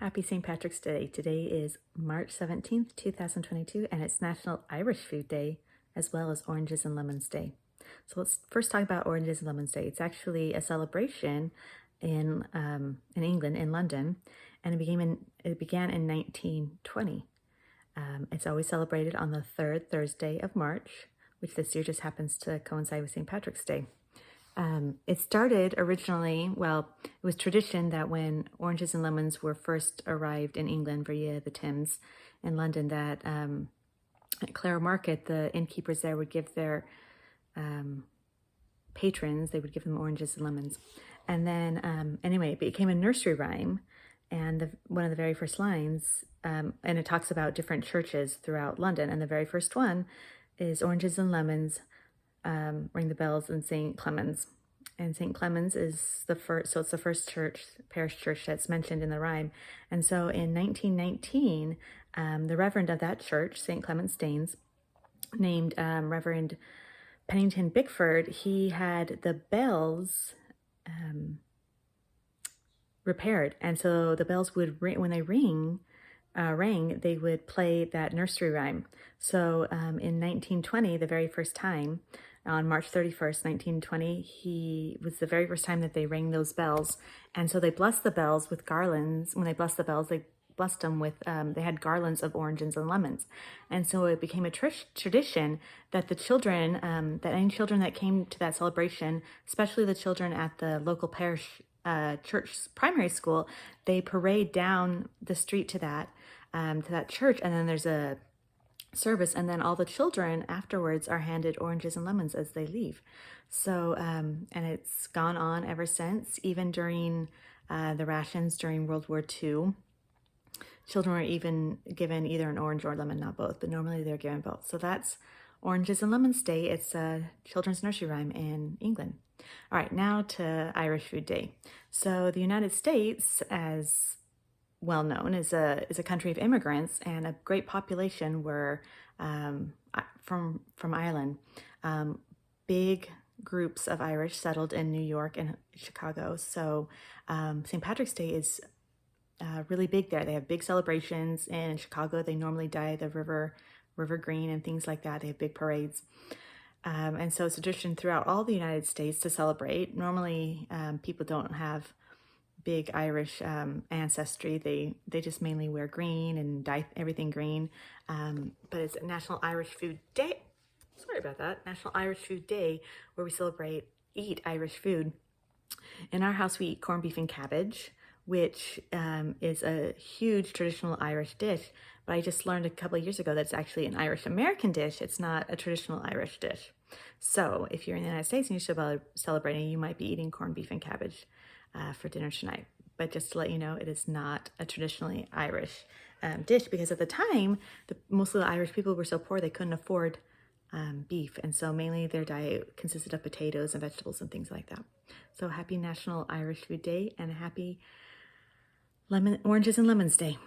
Happy St. Patrick's Day. Today is March 17th, 2022, and it's National Irish Food Day, as well as Oranges and Lemons Day. So let's first talk about Oranges and Lemons Day. It's actually a celebration in England, in London, and it began in 1920. It's always celebrated on the third Thursday of March, which this year just happens to coincide with St. Patrick's Day. It started originally, it was tradition that when oranges and lemons were first arrived in England via the Thames in London, that at Clare Market, the innkeepers there would give their patrons, they would give them oranges and lemons. And then, anyway, it became a nursery rhyme. And one of the very first lines, and it talks about different churches throughout London. And the very first one is oranges and lemons, ring the bells in St. Clement's. And St. Clement's is the first, so it's the first parish church that's mentioned in the rhyme. And so in 1919, the reverend of that church, St. Clement Staines, named Reverend Pennington Bickford, he had the bells repaired. And so the bells would ring, when they rang, they would play that nursery rhyme. So in 1920, the very first time, on March 31st, 1920, was the very first time that they rang those bells. And so they blessed the bells with garlands. When they blessed the bells, they blessed them with, they had garlands of oranges and lemons. And so it became a tradition that the children, that any children that came to that celebration, especially the children at the local parish church primary school, they parade down the street to that church, and then there's a service, and then all the children afterwards are handed oranges and lemons as they leave. So and it's gone on ever since, even during the rations during World War II. Children were even given either an orange or lemon, not both, but normally they're given both. So that's Oranges and Lemons Day. It's a children's nursery rhyme in England. All right, now to Irish Food Day. So the United States, as well known, is a country of immigrants, and a great population were from Ireland. Big groups of Irish settled in New York and Chicago. So St. Patrick's Day is really big there. They have big celebrations in Chicago. They normally dye the river green and things like that. They have big parades. And so it's a tradition throughout all the United States to celebrate. Normally, people don't have big Irish ancestry. They just mainly wear green and dye everything green. But it's National Irish Food Day. Sorry about that. National Irish Food Day, where we eat Irish food. In our house, we eat corned beef and cabbage, which is a huge traditional Irish dish. But I just learned a couple of years ago that it's actually an Irish American dish. It's not a traditional Irish dish. So if you're in the United States and you're celebrating, you might be eating corned beef and cabbage for dinner tonight. But just to let you know, it is not a traditionally Irish dish, because at the time, most of the Irish people were so poor they couldn't afford beef. And so mainly their diet consisted of potatoes and vegetables and things like that. So happy National Irish Food Day, and a happy Oranges and Lemons Day.